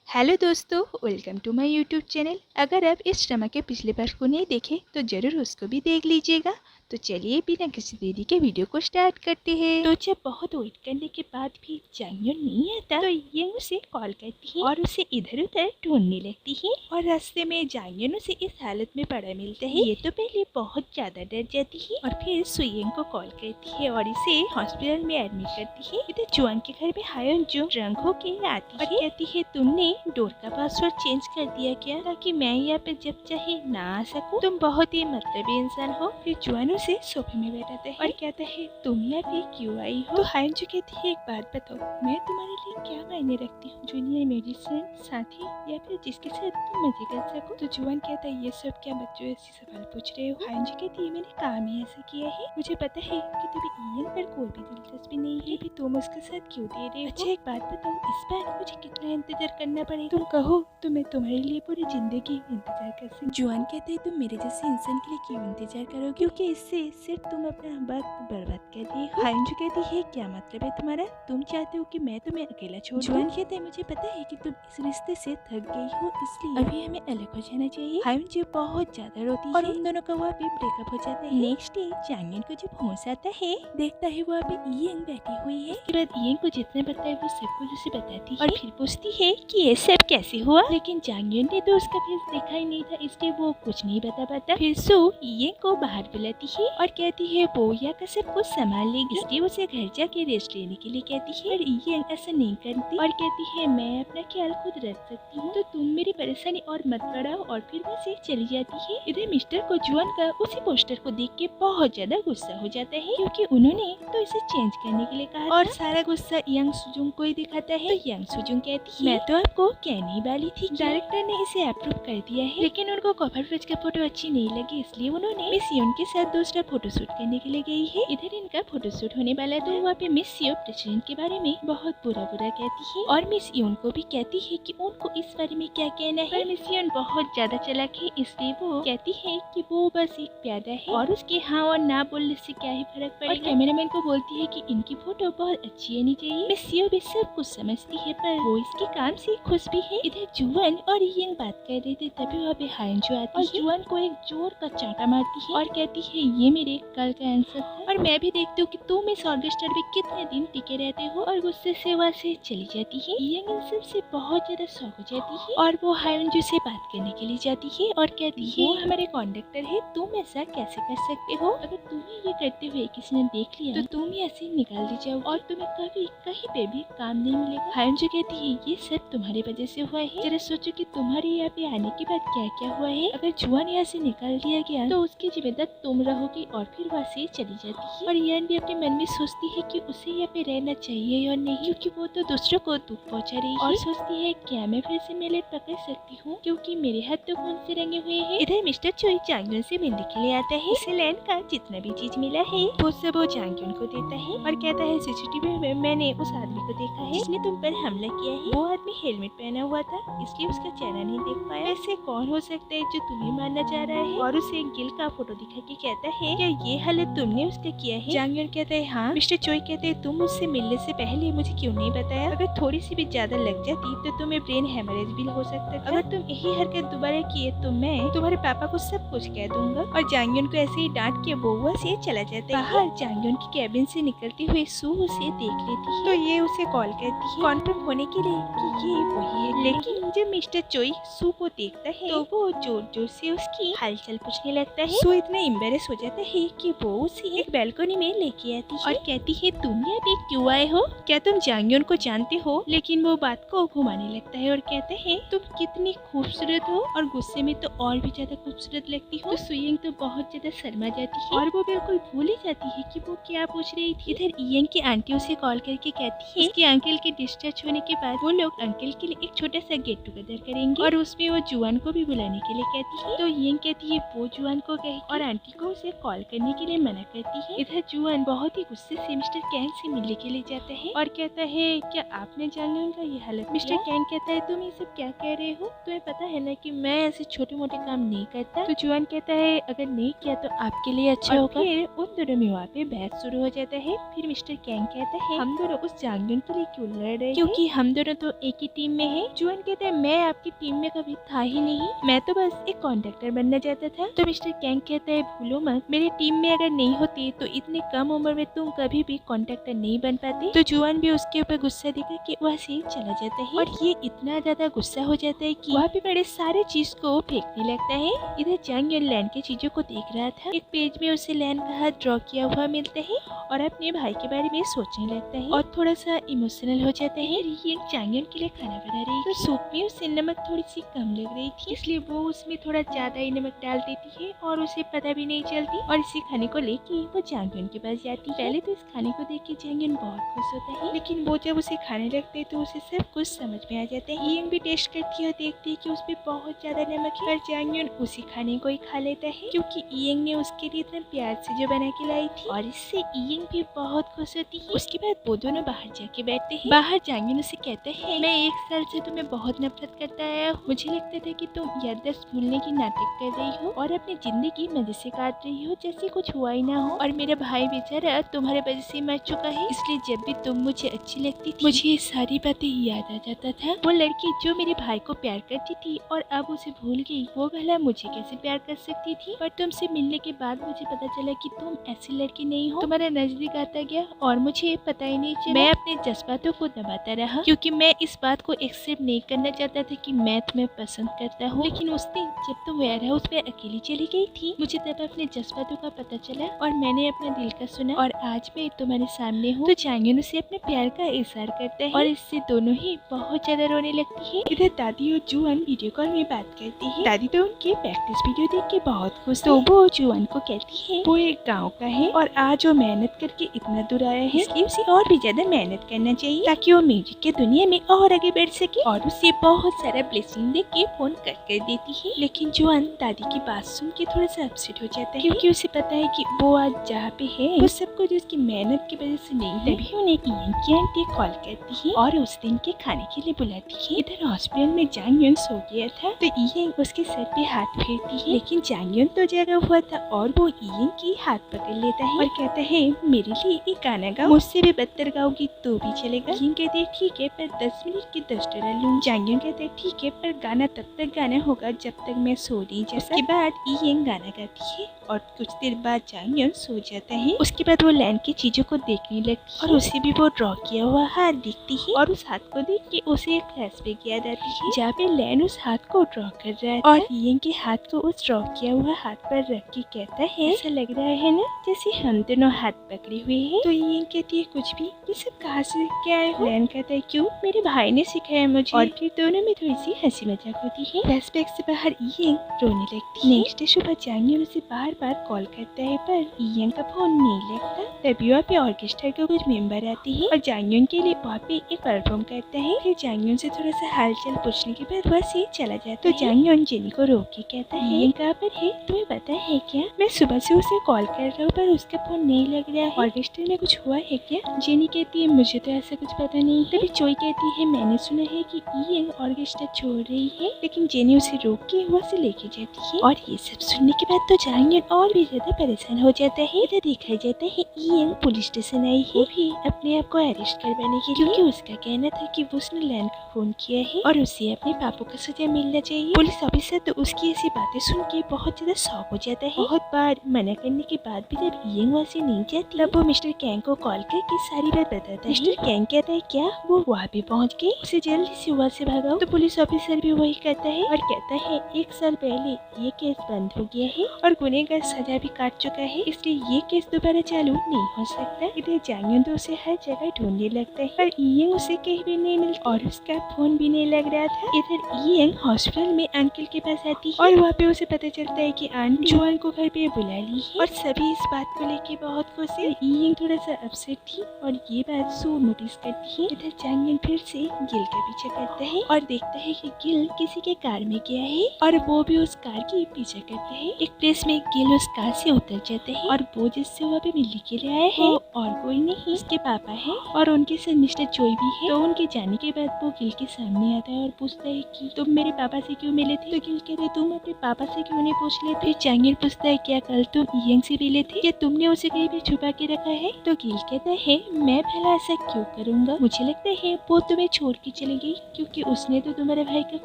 Hello दोस्तों, welcome to my YouTube channel. अगर आप इस ड्रामा के पिछले पार्ट को नहीं देखे तो ज़रूर उसको भी देख लीजिएगा। तो चलिए बिना किसी देरी के वीडियो को स्टार्ट करते हैं। तो जब बहुत वेट करने के बाद भी जांगयोन नहीं आता तो यंग उसे कॉल करती है और उसे इधर उधर ढूंढने लगती है। और रास्ते में जांगयोन उसे इस हालत में पड़ा मिलता है। ये तो पहले बहुत ज्यादा डर जाती है और फिर सुयंग को कॉल करती है और इसे हॉस्पिटल में एडमिट करती है। इधर जुआन के घर में हायोन जो ड्रंक होके आती है और कहती है तुमने डोर का पासवर्ड चेंज कर दिया क्या, ताकि मैं यहाँ पे जब चाहे ना आ सकूं। तुम बहुत ही मतलबी इंसान हो। फिर जुआन उसे सोफे में बैठाता है और कहता है तुम यहाँ पे क्यों आई हो। तो हायोन जो कहती है एक बात बताओ, मैं तुम्हारे लिए क्या मायने रखती हूँ, जूनियर मेडिसिन साथी या फिर जिसके साथ तुम मजे कर सको। तो जुआन कहता है ये सब क्या बच्चों ऐसी सवाल पूछ रहे हो। हायोन जो कहती है मैंने काम ही ऐसा किया है, मुझे पता है कि तुम्हें ईएन पर कोई भी दिलचस्पी नहीं है, फिर तुम उसके साथ क्यों दे रहे हो। अच्छा एक बात बताओ, इस बार मुझे कितना इंतजार करना पड़ेगा। तुम कहो तो मैं तुम्हारे लिए पूरी जिंदगी इंतजार कर सकती। जुआन कहते हैं तुम मेरे जैसे इंसान के लिए क्यों इंतजार करो, क्योंकि इससे सिर्फ तुम अपना वक्त बर्बाद कर रही हो। हायोन जो कहती है क्या मतलब है तुम्हारा, तुम चाहते हो कि मैं तुम्हें अकेला छोड़ दूं। जुआन कहते हैं मुझे पता है कि तुम इस रिश्ते से थक गई हो, इसलिए अभी हमें अलग हो जाना चाहिए। हायोन जी बहुत ज्यादा रोती है और उन दोनों का वहाँ पे ब्रेकअप हो जाता है। नेक्स्ट डे जांगयोन को जब होश आता है, देखता है वहाँ पे ईएंग बैठी हुई है। उसके बाद ईएंग को जितना पता है वो सब कुछ उसे बताती है और फिर पूछती है कि ये सब कैसे हुआ। लेकिन जांगयोन ने तो उसका फेस देखा ही नहीं था, इसलिए वो कुछ नहीं बता पाता। फिर सू ईएंग को बाहर बुलाती है और कहती है वो यहाँ का सब कुछ संभाल लेगी, इसलिए उसे घर जाके रेस्ट लेने के लिए कहती है। और ईएंग ऐसा नहीं करती और कहती है मैं अपना ख्याल खुद रख सकती हूँ, तो तुम मेरी परेशानी और मत बढ़ाओ। और फिर वो से चली जाती है। इधर मिस्टर को जुआन का उसी पोस्टर को देख के बहुत ज्यादा गुस्सा हो जाता है, क्योंकि उन्होंने तो इसे चेंज करने के लिए कहा और सारा गुस्सा यंग सुजुंग को ही दिखाता है। तो यंग सुजुंग कहती है मैं तो आपको कहने वाली थी, डायरेक्टर ने इसे अप्रूव कर दिया है, लेकिन उनको कवर पेज का फोटो अच्छी नहीं लगी, इसलिए उन्होंने मिस योन के साथ दूसरा फोटो शूट करने के लिए गई है। इधर इनका फोटो शूट होने वाला तो वहाँ पे मिस यो प्रेसिडेंट के बारे में बहुत बुरा कहती है और मिस योन को भी कहती है कि उनको इस बारे में क्या कहना है। मिस योन बहुत ज्यादा चालाक है, इसलिए वो कहती है कि वो बस एक प्यादा है और उसके हाँ और ना बोलने से क्या ही फर्क पड़ेगा। और कैमरामैन को बोलती है कि इनकी फोटो बहुत अच्छी आनी चाहिए। मिस यो भी सब कुछ समझती है पर वो इसके काम से खुश भी है। इधर जुआन और यंग बात कर रहे थे, तभी वहाँ पे हायोन जो आती है। जुआन को एक जोर का चांटा मारती है और कहती है ये मेरे कल का आंसर था और मैं भी देखती हूँ कि तुम इस ऑर्केस्ट्रा में कितने दिन टिके रहते हो। और गुस्से से वहाँ से चली जाती है। यंग इन सब से बहुत ज्यादा शौक हो जाती है और वो हायोन जो से बात करने के लिए जाती है और कहती है वो हमारे कंडक्टर है, तुम ऐसा कैसे कर सकते हो, अगर तुम्हें ये करते हुए किसी ने देख लिया तो तुम यहाँ से निकाल दी जाओ और तुम्हें कभी कहीं पे भी काम नहीं मिलेगा। हायोन जो कहती है ये सब तुम्हारी वजह से हुआ है, जरा सोचो कि तुम्हारे यहाँ पे आने के बाद क्या क्या हुआ है। अगर जुआन यहाँ से निकाल दिया गया तो उसकी जिम्मेदार तुम रहोगी। और फिर वहाँ से चली जाती है और यान भी अपने मन में सोचती है कि उसे यहाँ पे रहना चाहिए और नहीं, क्योंकि वो तो दूसरों को दुख पहुँचा रही है। और सोचती है क्या मैं फिर से मेले पकड़ सकती हूँ, क्योंकि मेरे हाथ तो खून से रंगे हुए हैं। इधर मिस्टर चोई जांगयोन से मिलने के लिए आता है। उसे लैंड का जितना भी चीज मिला है वो सब वो जांगयोन को देता है और कहता है सीसीटीवी में मैंने उस आदमी को देखा है जिसने तुम पर हमला किया है। वो आदमी हेलमेट पहना हुआ था, इसलिए उसका चेहरा नहीं देख पाया। वैसे कौन हो सकता है जो तुम्हें मारना चाह रहा है। और उसे गिल का फोटो दिखा के कहता है क्या ये हालत तुमने उसका किया है। जांगयोन कहता है हाँ। मिस्टर चोई कहते हैं तुम मुझसे मिलने से पहले मुझे क्यों नहीं बताया, अगर थोड़ी सी भी ज्यादा लग जाती तो तुम्हें ब्रेन हेमरेज भी हो सकता था। अगर तुम यही हरकत दोबारा किए तो मैं तुम्हारे पापा को सब कुछ कह दूंगा। और जांगयोन को ऐसे ही डांट के वो वहाँ से चला जाता है। बाहर जांगयोन की कैबिन से निकलती हुई सू उसे देख लेती है तो ये उसे कॉल करती है कॉन्फर्म होने के लिए कि ये वही है। लेकिन जब मिस्टर चोई सू को देखता है तो वो जोर जोर से उसकी हालचाल पूछने लगता है। सू इतना एम्बेरस हो जाता है कि वो उसे एक बैल्कनी में लेके आती है और कहती है तुम यहाँ पे क्यों आए हो, क्या तुम जांगयोन को जानते हो। लेकिन वो बात को घुमाने लगता है और कहते हैं तुम कितनी खूबसूरत हो और गुस्से में तो और भी ज्यादा खूबसूरत लगती हो। तो सुयंग तो बहुत ज्यादा शर्मा जाती है और वो बिल्कुल भूल ही जाती है कि वो क्या पूछ रही थी। इधर ईएंग की आंटी उसे कॉल करके कहती है उसके अंकल के डिस्चार्ज होने के बाद वो लोग अंकल के लिए एक छोटा सा गेट टुगेदर करेंगे और उसमें वो जुआन को भी बुलाने के लिए कहती है। तो ईएंग कहती है वो जुआन को कहे और आंटी को उसे कॉल करने के लिए मना करती है। इधर जुआन बहुत ही गुस्से से मिस्टर कैंग से मिलने के लिए जाता है और कहता है क्या आपने जांगयोन का ये हालत। मिस्टर कैंग कहता है तुम ये सब क्या कह रहे हो, तुम्हें पता है ना कि मैं ऐसे छोटे मोटे काम नहीं करता। तो जुआन कहता है अगर नहीं किया तो आपके लिए अच्छा होगा। फिर उन दोनों में वहाँ पे बहस शुरू हो जाता है। फिर मिस्टर कैंग कहता है हम दोनों उस जांगयोन के लिए क्यों लड़ रहे हैं, क्योंकि हम दोनों तो एक ही टीम में है। जुआन कहता है है मैं आपकी टीम में कभी था ही नहीं, मैं तो बस एक कॉन्ट्रैक्टर बनना चाहता था। तो मिस्टर कैंग कहता है भूलो मत, मेरी टीम में अगर नहीं होती तो इतने कम उम्र में तुम कभी भी कॉन्ट्रैक्टर नहीं बन पाते। तो जुआन भी उसके ऊपर गुस्सा दिखा कि वह से चला जाता है और ये इतना ज्यादा गुस्सा हो जाता है कि वहाँ पे बड़े सारे चीज को फेंकने लगता है। इधर जंग लैंड के चीजों को देख रहा था। एक पेज में उसे लैंड का हाथ ड्रॉ किया हुआ मिलता है और अपने भाई के बारे में सोचने लगता है और थोड़ा सा इमोशनल हो जाता है। ये चांगन के लिए खाना बना रही तो सूप में उसे नमक थोड़ी सी कम लग रही थी, इसलिए वो उसमें थोड़ा ज्यादा ही नमक डाल देती है और उसे पता भी नहीं चलती और इसी खाने को लेके वो चांगन के पास जाती है। पहले तो इस खाने को देख के चांगन बहुत खुश होता है, लेकिन वो जब उसे खाने लगते तो उसे सब कुछ समझ में आ जाता है। ईयंग भी टेस्ट करती है और देखती है कि उसमें बहुत ज्यादा नमक है, पर चांगन उसी खाने को ही खा लेता है क्योंकि ईयंग ने उसके लिए इतना प्यार से जो बना के लाई थी और इससे ईयंग भी बहुत खुश होती है। उसके बाद वो दोनों बाहर जाके बैठते हैं। बाहर चांगन उसे कहता है मैं 1 साल से तुम्हें बहुत नफरत करता आया हूँ, मुझे लगता था कि तुम याददाश्त भूलने की नाटक कर रही हो और अपनी जिंदगी मजे से काट रही हो जैसे कुछ हुआ ही ना हो, और मेरा भाई बेचारा तुम्हारे वजह से मर चुका है, इसलिए जब भी तुम मुझे अच्छी लगती थी मुझे ये सारी बातें याद आ जाता था। वो लड़की जो मेरे भाई को प्यार करती थी और अब उसे भूल गई, वो भला मुझे कैसे प्यार कर सकती थी। पर तुमसे मिलने के बाद मुझे पता चला कि तुम ऐसी लड़की नहीं हो, तुम्हारा नजदीक आता गया और मुझे पता ही नहीं चला। मैं अपने जज्बातों को दबाता रहा क्योंकि मैं इस बात को एक्सेप्ट नहीं करना चाहता था कि मैं तुम्हें पसंद करता हूँ, लेकिन उस दिन जब तुम वेयर हाउस में अकेली चली गई थी मुझे तब अपने जज्बातों का पता चला और मैंने अपना दिल का सुना और आज मैं तुम्हारे सामने हूँ। तो चांगन उसे अपने प्यार का इजहार करता है और इससे दोनों ही बहुत ज्यादा रोने लगती है। इधर दादी और जुआन वीडियो कॉल में बात करती है। दादी तो उनकी प्रैक्टिस वीडियो देख के बहुत खुश, तो वो जुआन को कहती है वो एक गाँव का है और आज वो मेहनत करके इतना दूर आया है, इसलिए उसे और भी ज्यादा मेहनत करना चाहिए ताकि वो म्यूजिक के दुनिया में और आगे बढ़ सके, और उसे बहुत सारा ब्लेसिंग दे के फोन कट कर देती है। लेकिन जुआन दादी की बात सुन के थोड़ा सा अपसेट हो जाता है क्योंकि उसे पता है कि वो आज जहाँ पे है वो सब कुछ उसकी मेहनत की वजह से नहीं है। तभी उन्हें ईयंग की आंटी कॉल करती है और उस दिन के खाने के लिए बुलाती है। इधर हॉस्पिटल में जांगयन सो गया था तो ईयंग उसके सर पे हाथ फेरती है, लेकिन जांगयन तो जगा हुआ था और वो ईयंग की हाथ पकड़ लेता है और कहता है मेरे लिए एक गाना गाओ, मुझसे भी बदतर गाओगी तो भी चलेगा। ईयंग कहते हैं ठीक है पर 10 मिनट के $10 लूंगी। जांगयन कहते हैं ठीक है पर गाना तब तक गाना होगा जब तक मैं सो नहीं जाता। उसके बाद ईयंग गाना गाती है और कुछ देर बाद जांगयन सो जाता है। उसके बाद वो लैंड की चीजों को देखने लगती है और उसे भी वो ड्रॉ किया हुआ हाथ दिखती है और उस हाथ को देख के उसे एक फ्लैशबैक याद आती है जहाँ पे लैंड उस हाथ को ड्रॉ कर रहा है और ईयंग के हाथ को उस ड्रॉ किया हुआ हाथ पर रख के कहता है ऐसा लग रहा है ना जैसे हम दोनों हाथ पकड़े हुए हैं। तो ईयंग कहती है कुछ भी, ये सब कहाँ से सीख के आए हो? लैंड कहता है क्यों, मेरे भाई ने सिखाया मुझे, और फिर दोनों में थोड़ी सी हंसी मजाक होती है। फ्लैशबैक से बाहर ईयंग रोने लगती है। नेक्स्ट डे सुबह जांगयन उसे बार बार कॉल करता है पर ईयंग का फोन नहीं लगता। तभी वहाँ पे ऑर्केस्ट्रा के कुछ मेंबर आते हैं और जांगयन के लिए वहाँ पे एक परफॉर्म करता है। फिर जांगयन से थोड़ा सा हालचाल पूछने के बाद वह से चला जाता है। तो जांगयन जेनी को रोक के कहता है ईयंग कहाँ पर है, तुम्हें पता है क्या? मैं सुबह से उसे कॉल कर रहा हूँ पर उसका फोन नहीं लग रहा है, ऑर्केस्ट्रा में कुछ हुआ है क्या? जेनी कहती है मुझे तो ऐसा कुछ पता नहीं है। तभी चोई कहती है मैंने सुना है कि ईयंग ऑर्केस्ट्रा छोड़ रही है, लेकिन जेनी उसे रोक के वहाँ से लेके जाती है। और ये सब सुनने के बाद तो जांगयन और भी ज्यादा परेशान हो जाता है। इधर दिखाई जाता है ईयंग पुलिस स्टेशन आई है भी अपने आप को अरेस्ट करवाने के लिए, क्योंकि उसका कहना था कि उसने लैंड को फोन किया है और उसे अपने पापों का सजा मिलना चाहिए। पुलिस ऑफिसर तो उसकी ऐसी बातें सुन के बहुत ज्यादा शॉक हो जाता है। बहुत बार मना करने के बाद भी जब ईयंग वहाँ से नहीं जाती तब वो मिस्टर कैंग को कॉल करके सारी बात बताता है। मिस्टर कैंग कहता है क्या वो वहाँ पे पहुँच गए, उसे जल्दी से वहाँ से भगाओ। तो पुलिस ऑफिसर भी वही कहता है और कहता है 1 साल पहले ये केस बंद हो गया है और गुनहगार सजा भी काट चुका है, इसलिए ये केस दोबारा चालू नहीं हो सकता। इधर जांगयन तो उसे हर जगह ढूंढने लगता है पर ईयंग उसे कहीं भी नहीं मिलता और उसका फोन भी नहीं लग रहा था। इधर ईयंग हॉस्पिटल में अंकल के पास आती है और वहाँ पे उसे पता चलता है कि आंटी जुआन को घर पे बुला ली है और सभी इस बात को लेके बहुत खुश है। ईयंग थोड़ा सा अपसेट थी और ये बात सो नोटिस करती है। इधर जांगयन फिर से गिल का पीछा करता है और देखता है कि गिल किसी के कार में गया है और वो भी उस कार की पीछा करता है। एक प्लेस में गिल जांगयुन उस कार से उतर जाता है और वो जिससे वहाँ पे मिलने के लिए आया है और कोई नहीं उसके पापा है और उनके साथ मिस्टर चोई भी है। तो उनके जाने के बाद वो गिल के सामने आता है और पूछता है कि तुम मेरे पापा से क्यों मिले थे। तो गिल कहते तुम अपने पापा से क्यों नहीं पूछ ले। फिर जांगयुन पूछता है क्या कल तुम इयंग से मिले थे या तुमने उसे कहीं भी छुपा के रखा है। तो गिल कहता है मैं भला ऐसा क्यों करूँगा, मुझे लगता है वो तुम्हें छोड़ के चली गई क्योंकि उसने तो तुम्हारे भाई का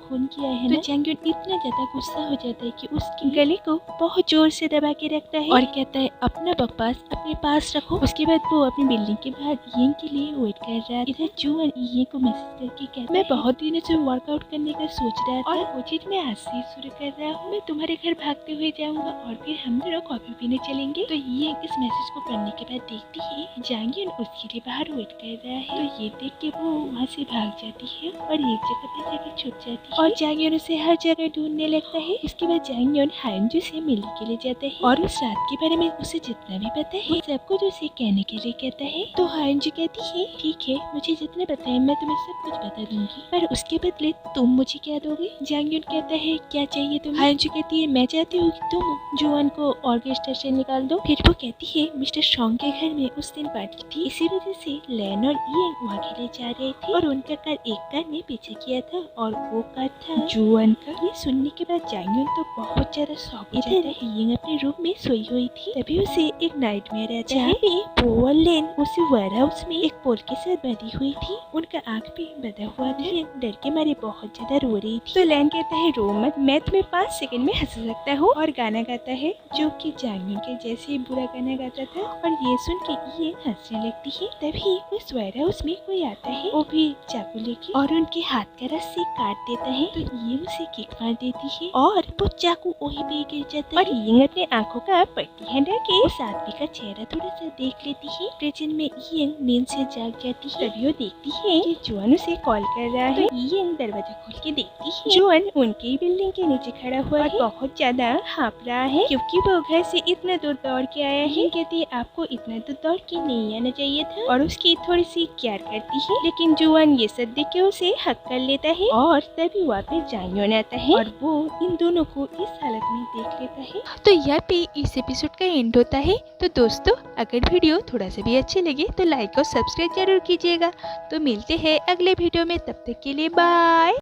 खून किया है ना। तो जांगयुन इतना ज्यादा गुस्सा हो जाता है कि उसकी गले को बहुत जोर से दबा के रखता है और कहता है अपना बकवास अपने पास रखो। उसके बाद वो अपनी बिल्डिंग के बाहर इयंग के लिए वेट कर रहा है। इधर जुअन इयंग को मैसेज करके कहता है मैं बहुत दिनों से वर्कआउट करने का सोच रहा था और वो चीज मैं आज से शुरू कर रहा हूँ। मैं तुम्हारे घर भागते हुए जाऊंगा और फिर हम दोनों कॉफी पीने चलेंगे। तो इयंग इस मैसेज को पढ़ने के बाद देखती है जांगयुन उसके लिए बाहर वेट कर रहा है। तो ये देख के वो वहाँ से भाग जाती है और एक जगह पे जाकर छुप जाती है और जांगयुन उसे हर जगह ढूंढने लगता है। इसके बाद जांगयुन हायंजू से मिलने के लिए जाता है और उस रात के बारे में उसे जितना भी पता है सब कुछ उसे कहने के लिए कहता है। तो हायंजू कहती है ठीक है मुझे जितना पता है मैं तुम्हें सब कुछ बता दूंगी पर उसके बदले तुम मुझे क्या दोगे। जांगयुन कहता है क्या चाहिए तुम्हें। हायंजू कहती है मैं चाहती हूँ कि तुम जुआन को ऑर्केस्ट्रा से निकाल दो। फिर वो कहती है मिस्टर शॉन्ग के घर में उस दिन पार्टी थी इसी वजह से लैन और इयंग वहाँ के लिए जा रहे थे और उनका कार एक कार ने पीछे किया था और वो कार था जुआन का। ये सुनने के बाद जांगयुन तो बहुत ज्यादा शॉक हो जाता है। इयंग अपने रूम में सोई हुई थी तभी उसे एक नाइटमेयर आता है वो और लैन उसे वेयरहाउस में एक पोल के साथ बंधी हुई थी। उनका आँख भी बंधा हुआ था। डर के मारे बहुत ज्यादा रो रही थी। तो लैन कहता है रो मत मैं तुम्हें 5 सेकंड में हंसा सकता हूँ और गाना गाता है जो कि जांगयुन के जैसे ही बुरा गाना गाता था और ये सुन के ये हंसने लगती है। तभी उस वेयरहाउस में कोई आता है वो भी चाकू लेके और उनके हाथ का रस्सी काट देता है। तो ये उसे किक मार देती है और वो चाकू वही पे गिर जाता है और ये अपने आंखों का पट्टी हटा के उस आदमी का चेहरा थोड़ा सा देख लेती है। प्रेजेंट में इयंग नींद से जाग जाती है। तभी वो देखती है कि जुआन उसे कॉल कर रहा है। तो इयंग दरवाजा खोल के देखती है जुआन उनकी बिल्डिंग के नीचे खड़ा हुआ है और बहुत ज्यादा हाँप रहा है क्योंकि वो घर से इतना दूर दौड़ के आया है। कहती है आपको इतना दूर दौड़ के नहीं आना चाहिए था और उसकी थोड़ी सी केयर करती है। लेकिन जुआन ये सब देख के उसे हक कर लेता है और तभी वापस जांगयुन आता है और वो इन दोनों को इस हालत में देख लेता है। तो यहाँ पे इस एपिसोड का एंड होता है। तो दोस्तों अगर वीडियो थोड़ा सा भी अच्छे लगे तो लाइक और सब्सक्राइब जरूर कीजिएगा। तो मिलते हैं अगले वीडियो में, तब तक के लिए बाय।